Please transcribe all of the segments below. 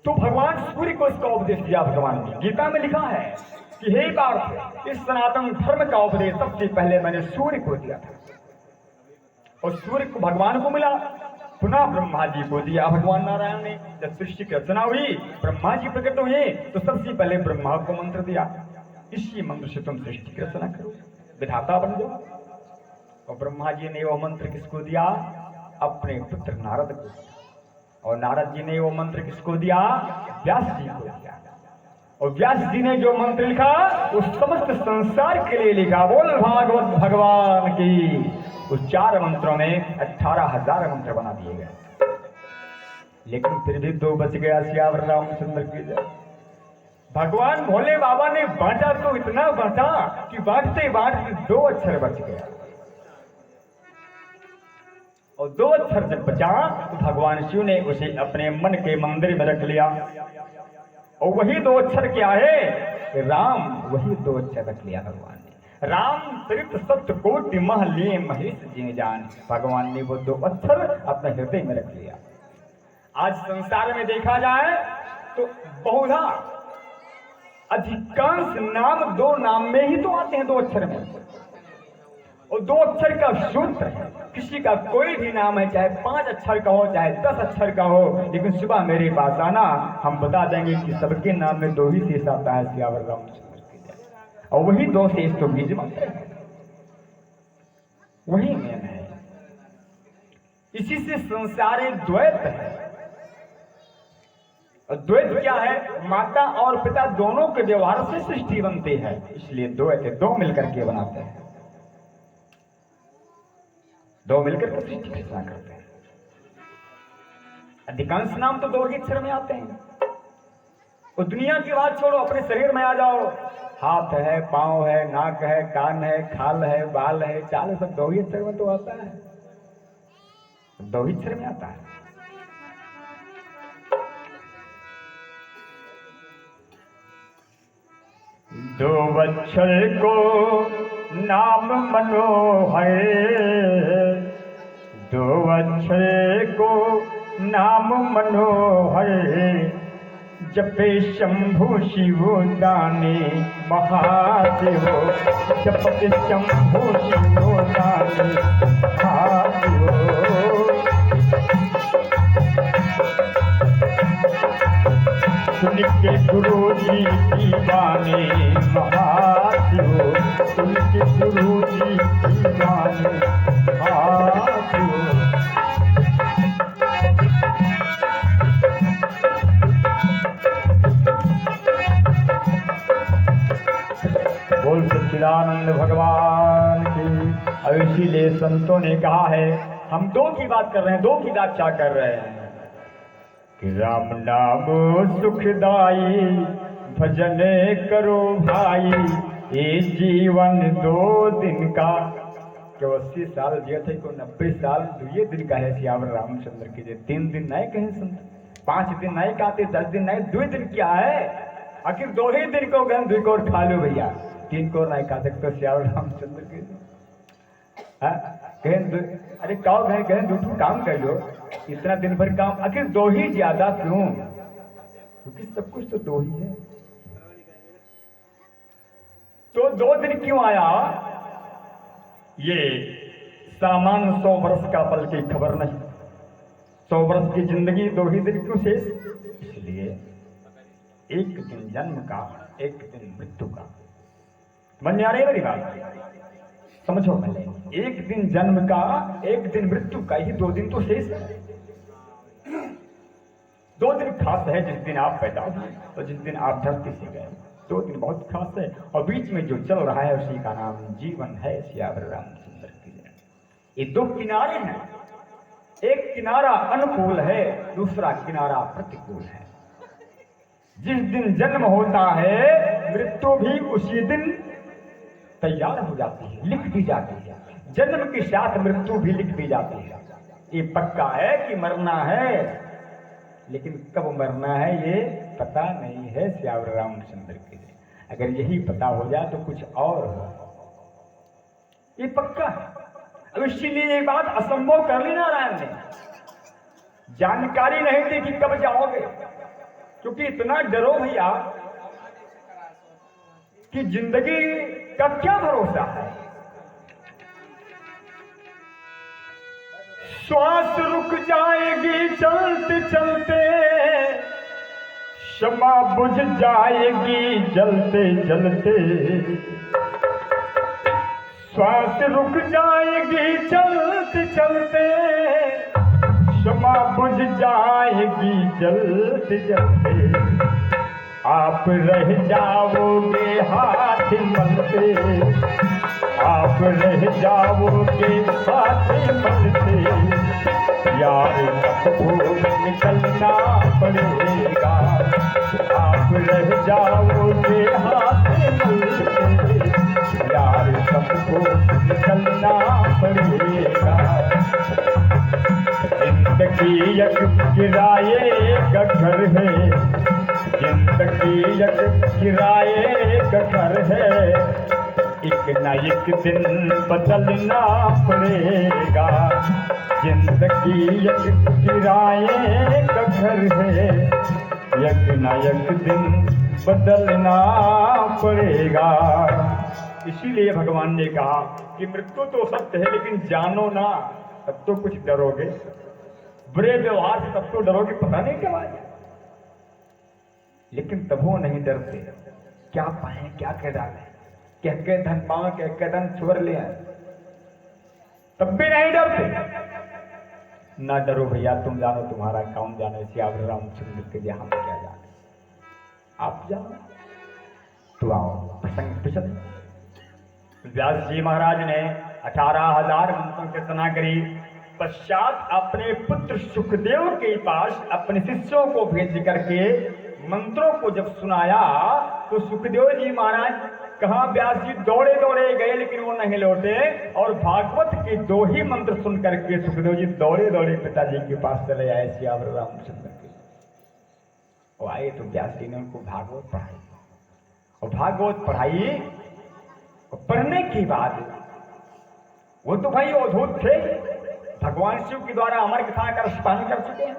तो भगवान सूर्य को इसका उपदेश दिया। भगवान ने गीता में लिखा है कि हे पार्थ, इस सनातन धर्म का उपदेश सबसे पहले मैंने सूर्य को दिया था, और सूर्य को भगवान को मिला, पुनः ब्रह्मा जी को दिया। भगवान नारायण ने जब सृष्टि की रचना हुई, ब्रह्मा जी प्रकट हुए, तो सबसे पहले ब्रह्मा को मंत्र दिया, इसी मंत्र से तुम सृष्टि की रचना करो, विधाता बन जाओ। और ब्रह्मा जी ने वो मंत्र किसको दिया? अपने पुत्र नारद को दिया। और नारद जी ने वो मंत्र किसको दिया? व्यास जी को दिया। और व्यास जी ने जो मंत्र लिखा वो समस्त संसार के लिए लिखा। बोल भागवत भगवान की। उस 4 मंत्रों में 18,000 मंत्र बना दिए गए, लेकिन फिर भी 2 बच गया। सियावर रामचंद्र की जय। भगवान भोले बाबा ने बांटा तो इतना बांटा कि बांटते बांटते 2 अक्षर बच गया। और 2 अक्षर जब बचा तो भगवान शिव ने उसे अपने मन के मंदिर में रख लिया। और वही 2 अक्षर क्या है? राम। वही 2 अक्षर रख लिया भगवान ने। राम चरित सत्य कोटि मह लिए महेश जी जान। भगवान ने वो 2 अक्षर अपने हृदय में रख लिया। आज संसार में देखा जाए तो बहुधा अधिकांश नाम 2 नाम में ही तो आते हैं, 2 अक्षर में। और 2 अक्षर का सूत्र है। किसी का कोई भी नाम है, चाहे 5 अक्षर का हो, चाहे 10 अक्षर का हो, लेकिन सुबह मेरे पास आना, हम बता देंगे कि सबके नाम में 2 ही शेष आता है। सियावर रामचंद्र की जय। और वही 2 शेष तो बीज मंत्र है, वही नियम है। इसी से संसार एक द्वैत है। और द्वैत क्या है? माता और पिता दोनों के व्यवहार से सृष्टि बनती है, इसलिए द्वैत है। 2 मिलकर के बनाते हैं, 2 मिलकर के सृष्टि की रचना करते हैं। अधिकांश नाम तो 2 ही अक्षर में आते हैं। और दुनिया की बात छोड़ो, अपने शरीर में आ जाओ। हाथ है, पांव है, नाक है, कान है, खाल है, बाल है, चाल, सब 2 ही अक्षर में तो आता है, 2 ही अक्षर में आता है। दो अक्षर को नाम मनोहर, 2 अक्षर को नाम मनोहर, जपे शंभु शिव दाने महादेव, जपते शंभु शिव दाने महादेव। सुन के गुरु जी दीवाने महादेव, सुन के गुरु जी दीवाने महादेव। बोल सच्चिदानंद भगवान की। और इसीलिए संतों ने कहा है, हम 2 की बात कर रहे हैं, 2 की व्याख्या कर रहे हैं कि राम नाम सुखदाई, भजन करो भाई, ये जीवन 2 दिन का। जो 80 साल जिए थे को 90 साल 2 दिन का है। सियावर रामचंद्र की जय। 3 दिन नहीं कहे संत, 5 दिन नहीं कहते, 10 दिन नहीं, 2 दिन क्या है? आखिर 2 ही दिन को गन 2 को खा लो भैया, 3 को नहीं खा सकते। सियावर रामचंद्र की अरे काओ कहें 2 काम कर लो, इतना दिन भर काम, आखिर 2 ही ज्यादा क्यों? क्योंकि सब कुछ तो 2 ही है। तो 2 दिन क्यों आया? ये सामान्य 100 वर्ष का पल की खबर नहीं। 100 वर्ष की जिंदगी 2 ही दिन क्यों शेष? इसलिए 1 दिन जन्म का, 1 दिन मृत्यु का। मन में आ रही है मेरी बात? समझो पहले, 1 दिन जन्म का, 1 दिन मृत्यु का, ही 2 दिन तो शेष है। 2 दिन खास है, जिस दिन आप पैदा हुए और जिस दिन आप धरती से गए, 2 दिन बहुत खास है। और बीच में जो चल रहा है उसी का नाम जीवन है। सियावर रामचंद्र की जय। ये 2 किनारे हैं, एक किनारा अनुकूल है, दूसरा किनारा प्रतिकूल है। जिस दिन जन्म होता है, मृत्यु भी उसी दिन तैयार हो जाती है, लिख दी जाती है। जन्म के साथ मृत्यु भी लिख दी जाती है। ये पक्का है कि मरना है, लेकिन कब मरना है ये पता नहीं है। सियावर रामचंद्र के लिए अगर यही पता हो जाए तो कुछ और हो, ये पक्का है। अब इसीलिए ये बात असंभव कर ली नारायण ने। जानकारी नहीं थी कि कब जाओगे, क्योंकि इतना डरो भैया कि जिंदगी का क्या भरोसा है। श्वास रुक जाएगी चलते चलते, क्षमा बुझ जाएगी जलते जलते। श्वास रुक जाएगी चलते चलते, क्षमा बुझ जाएगी जलते जलते। आप रह जाओगे हाथ मलते, आप रह जाओगे हाथ मलते। यार सबको निकलना पड़ेगा, आप रह जाओगे हाथ मलते। यार सबको निकलना पड़ेगा। जिंदगी एक किराए का घर है, जिंदगी एक किराए का घर है। एक न एक दिन बदलना पड़ेगा। जिंदगी एक किराए का घर है, एक न एक दिन बदलना पड़ेगा। इसीलिए भगवान ने कहा कि मृत्यु तो सत्य है, लेकिन जानो ना तब तो कुछ डरोगे, बुरे व्यवहार से तब तो डरोगे, पता नहीं क्या बात है। लेकिन तब वो नहीं डरते, क्या पाए क्या कह डाले, कह के धन पाओ, कह के धन छोड़ ले, तब भी नहीं डरते। ना डरो भैया, तुम जानो तुम्हारा काम जाने से। आप रामचंद्र के लिए हम क्या जाने, आप जाओ तो आओ। प्रसंग पिछले व्यास जी महाराज ने 18,000 मंत्रों की रचना करी। पश्चात अपने पुत्र सुखदेव के पास अपने शिष्यों को भेज करके मंत्रों को जब सुनाया तो सुखदेव जी महाराज कहा, व्यास जी दौड़े दौड़े गए लेकिन वो नहीं लौटे। और भागवत के 2 ही मंत्र सुन करके सुखदेव जी दौड़े दौड़े पिताजी के पास चले आए, सियावर रामचंद्र के। वो आए तो व्यास जी ने उनको भागवत पढ़ाई, और भागवत पढ़ाई और पढ़ने के बाद वो तो भाई अवधूत थे, भगवान शिव के द्वारा अमर कथा का रसपान कर चुके हैं।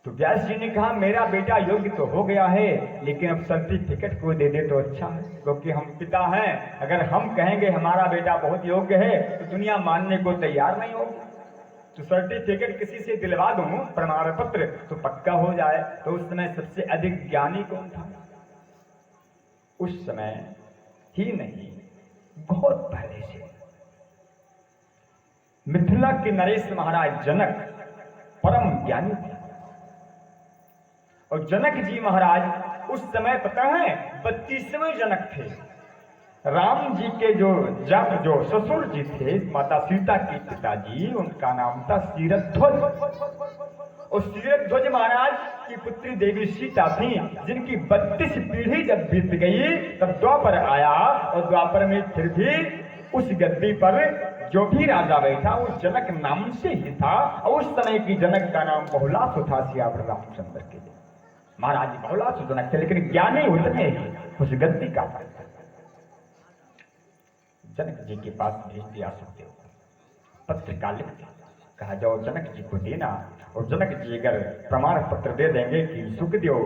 तो व्यास जी ने कहा, मेरा बेटा योग्य तो हो गया है, लेकिन अब सर्टिफिकेट को दे दे तो अच्छा है, क्योंकि हम पिता हैं। अगर हम कहेंगे हमारा बेटा बहुत योग्य है तो दुनिया मानने को तैयार नहीं होगी। तो सर्टिफिकेट किसी से दिलवा दूं, प्रमाण पत्र, तो पक्का हो जाए। तो उस समय सबसे अधिक ज्ञानी कौन था? उस समय ही नहीं, बहुत पहले से मिथिला के नरेश महाराज जनक परम ज्ञानी थे। और जनक जी महाराज उस समय पता है 32वें जनक थे। राम जी के जो ससुर जी थे, माता सीता के पिताजी, उनका नाम था सीरध्वज। और सीरध्वज महाराज की पुत्री देवी सीता थी, जिनकी 32 पीढ़ी जब बीत गई तब द्वापर आया। और द्वापर में फिर भी उस गद्दी पर जो भी राजा बैठा वो जनक नाम से ही था। और उस समय की जनक का नाम बहुलासु था, सियावर रामचंद्र के लिए। महाराज जी बहुलासु जनक थे, लेकिन ज्ञानी उतने ही उस गद्दी का था। जनक जी के पास भेज दिया सुखदेव, पत्रिका लिख दी, कहा जाओ जनक जी को देना। और जनक जी अगर प्रमाण पत्र दे देंगे कि सुखदेव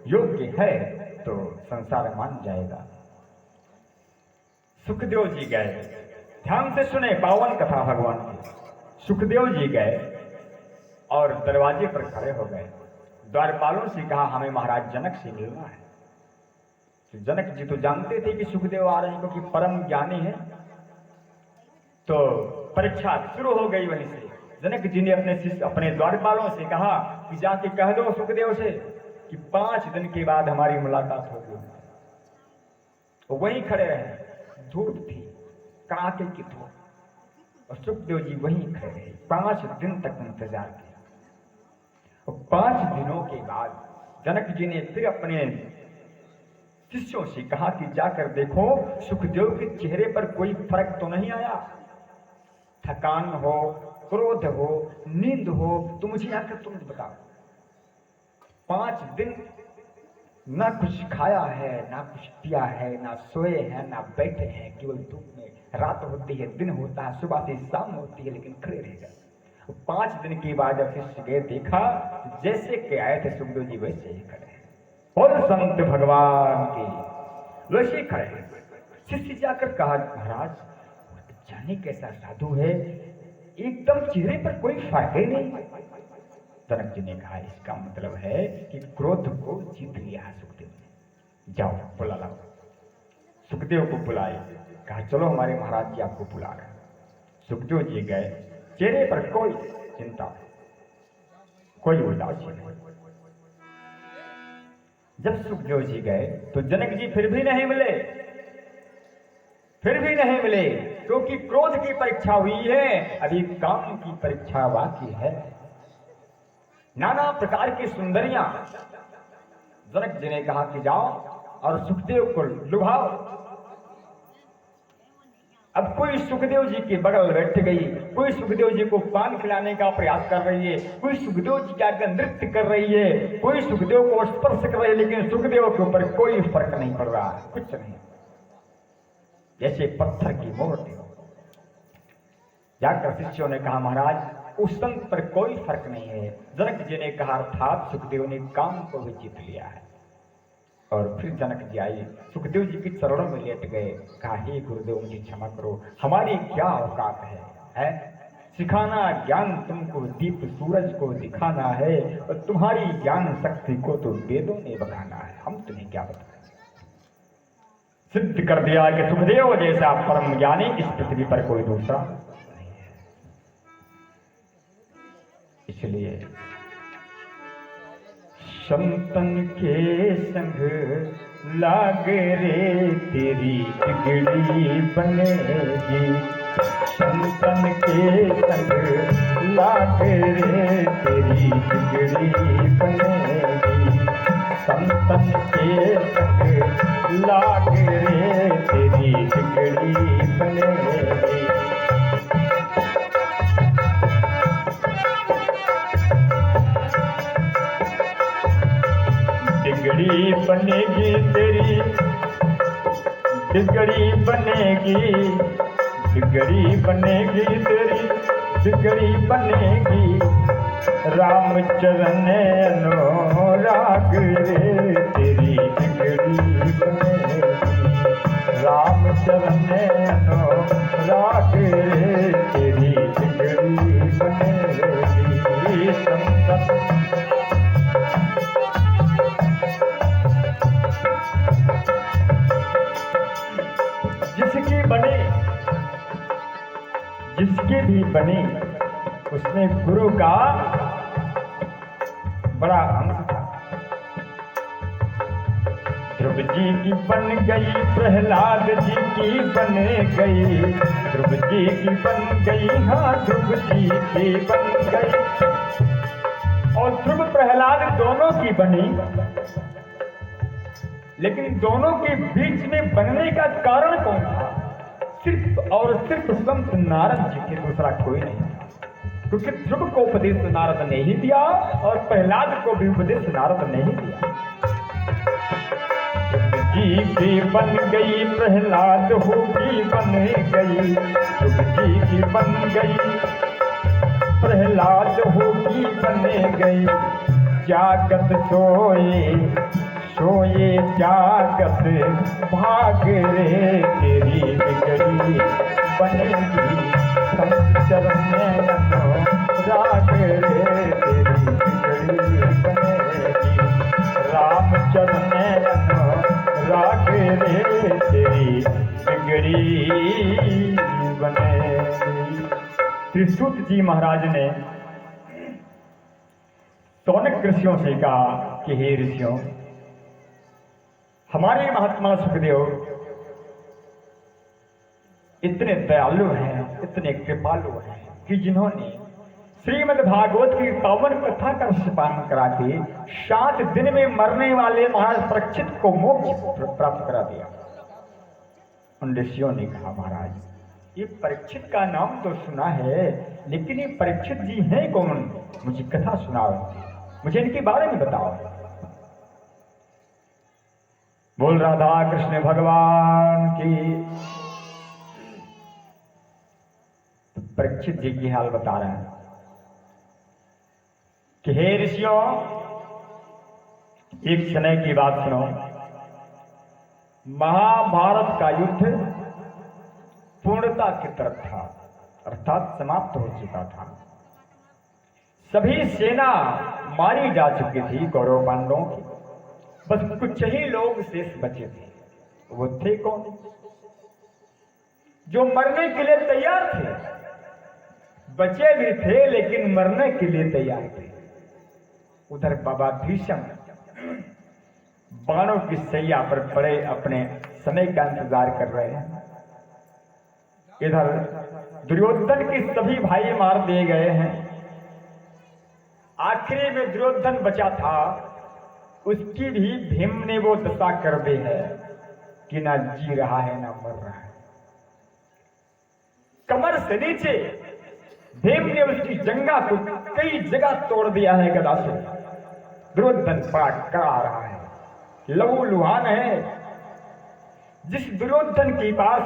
योग्य है तो संसार मान जाएगा। सुखदेव जी गए, ध्यान से सुने पावन कथा भगवान की। सुखदेव जी गए और दरवाजे पर खड़े हो गए। द्वारपालों से कहा, हमें महाराज जनक से मिलना है। तो जनक जी तो जानते थे कि सुखदेव आ रहे हैं, क्योंकि परम ज्ञानी है। तो परीक्षा शुरू हो गई। वहीं से जनक जी ने अपने द्वारपालों से कहा कि जाके कह दो सुखदेव से कि 5 दिन के बाद हमारी मुलाकात होगी। तो वहीं खड़े रहे, धूप थी, कड़ाके की धूप, और सुखदेव जी वहीं खड़े रहे। 5 दिन तक इंतजार किया। और 5 दिनों के बाद जनक जी ने फिर अपने शिष्यों से कहा कि जाकर देखो सुखदेव के चेहरे पर कोई फर्क तो नहीं आया, थकान हो, क्रोध हो, नींद हो, तो मुझे आकर तुम बताओ। 5 दिन ना कुछ खाया है, ना कुछ पिया है, ना सोए हैं, ना बैठे हैं, केवल धूप में। रात होती है, दिन होता है, सुबह से शाम होती है, लेकिन खड़े रह गए। 5 दिन के बाद जब शिष्य गए देखा जैसे के आए थे सुखदेव जी वैसे ही खड़े और संत भगवान की वैसे ही खड़े। शिष्य जाकर कहा महाराज जाने कैसा साधु है, एकदम चेहरे पर कोई फर्क ही नहीं। जनक जी ने कहा इसका मतलब है कि क्रोध को जीत लिया है सुखदेव ने, जाओ बुला लाओ। सुखदेव को बुलाए, कहा चलो हमारे महाराज जी आपको बुला रहे। सुखदेव जी गए, चेहरे पर कोई चिंता कोई उदासी नहीं। जब सुखदेव जी गए तो जनक जी फिर भी नहीं मिले, क्योंकि क्रोध की परीक्षा हुई है, अभी काम की परीक्षा बाकी है। नाना प्रकार की सुंदरियां। जनक जी ने कहा कि जाओ और सुखदेव को लुभाओ। अब कोई सुखदेव जी के बगल बैठ गई, कोई सुखदेव जी को पान खिलाने का प्रयास कर रही है, कोई सुखदेव जी के आगे नृत्य कर रही है, कोई सुखदेव को स्पर्श कर रही है, लेकिन सुखदेव के ऊपर कोई फर्क नहीं पड़ रहा, कुछ नहीं, जैसे पत्थर की मूर्ति। जाकर शिष्यों ने कहा महाराज उस संत पर कोई फर्क नहीं है। जनक जी ने कहा अर्थात सुखदेव ने काम को भी जीत लिया है। और फिर जनक जी आए, सुखदेव जी के चरणों में लेट गए, कहा हे गुरुदेव मुझे क्षमा करो, हमारी क्या औकात है? सिखाना ज्ञान तुमको दीप सूरज को दिखाना है, और तुम्हारी ज्ञान शक्ति को तो वेदों ने बखाना है, हम तुम्हें क्या बताएं। सिद्ध कर दिया कि सुखदेव जैसा परम ज्ञानी इस पृथ्वी पर कोई दूसरा नहीं है। इसलिए संतन के संग लाग रे तेरी बिगड़ी बनेगी, संतन के संग लाग रे तेरी बिगड़ी बनेगी, संतन के संग लाग रे तेरी बिगड़ी बनेगी। बिगड़ी बनेगी तेरी बिगड़ी बनेगी, बिगड़ी बनेगी तेरी बिगड़ी बनेगी, रामचरण अनुराग रे तेरी बिगड़ी बनेगी, रामचरण अनुराग रे तेरी बिगड़ी बनेगी। संतन जिसकी भी बनी उसमें गुरु का बड़ा अंश था। ध्रुव जी की बन गई, प्रहलाद जी की बन गई, ध्रुव जी की बन गई, हाँ ध्रुव जी की बन गई। और ध्रुव प्रहलाद दोनों की बनी, लेकिन दोनों के बीच में बनने का कारण कौन था? सिर्फ और सिर्फ संत नारद जी के, दूसरा कोई नहीं था। क्योंकि ध्रुव को उपदेश नारद ने ही दिया और प्रहलाद को भी उपदेश नारद ने ही दिया। ध्रुव जी की बन गई, प्रहलाद होगी बन गई, ध्रुव जी की बन गई, प्रहलाद होगी बन गई। जागत सोए जागत भाग रे तेरी बिगड़ी बनेगी, संचरण राग रे तेरी बिगड़ी बनेगी, रामचरण राग रे तेरी बिगड़ी बनेगी। श्री सूत जी महाराज ने सौनक ऋषियों से कहा कि हे ऋषियों, हमारे महात्मा सुखदेव इतने दयालु हैं, इतने कृपालु हैं कि जिन्होंने श्रीमद् भागवत की पावन कथा का रसपान करा के 7 दिन में मरने वाले महाराज परीक्षित को मोक्ष प्राप्त करा दिया। उन ऋषियों ने कहा महाराज ये परीक्षित का नाम तो सुना है, लेकिन ये परीक्षित जी हैं कौन? मुझे कथा सुनाओ, मुझे इनके बारे में बताओ। बोल राधा कृष्ण भगवान की। परीक्षित जी की हाल बता रहे हैं। कि हे ऋषियों, एक समय की बात सुनो। महाभारत का युद्ध पूर्णता की तरफ था, अर्थात समाप्त हो चुका था। सभी सेना मारी जा चुकी थी कौरव पांडवों की, बस कुछ ही लोग शेष बचे थे। वो थे कौन? जो मरने के लिए तैयार थे। बचे भी थे लेकिन मरने के लिए तैयार थे। उधर बाबा भीष्म बाणों की सैया पर पड़े अपने समय का इंतजार कर रहे हैं। इधर दुर्योधन के सभी भाई मार दिए गए हैं। आखिरी में दुर्योधन बचा था, उसकी भी भीम ने वो दशा कर दी है कि ना जी रहा है ना मर रहा है। कमर से नीचे भीम ने उसकी जंगा को कई जगह तोड़ दिया है गदा से। दुर्योधन बड़ा कड़ा रहा है, लहू लुहान है। जिस दुर्योधन के पास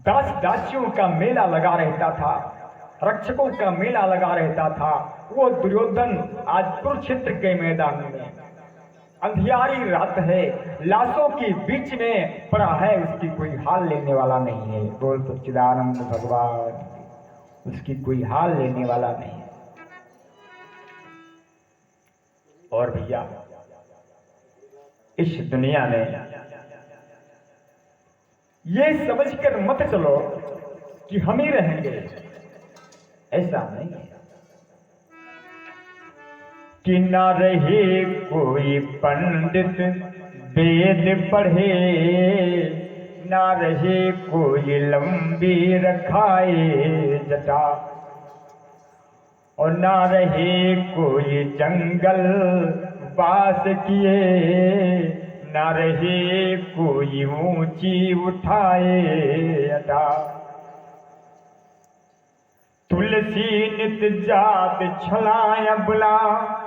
दास दासियों का मेला लगा रहता था, रक्षकों का मेला लगा रहता था, वो दुर्योधन आज कुरुक्षेत्र के मैदान में अंधियारी रात है, लाशों के बीच में पड़ा है, उसकी कोई हाल लेने वाला नहीं है। बोल तो चिदानंद भगवान, उसकी कोई हाल लेने वाला नहीं है। और भैया, इस दुनिया में ये समझकर मत चलो कि हम ही रहेंगे, ऐसा नहीं है। कि ना रहे कोई पंडित वेद पढ़े, ना रहे कोई लंबी रखाए जटा, और ना रहे कोई जंगल वास किए, ना रहे कोई ऊंची उठाए अटा। तुलसी नित जात छलाया बुला,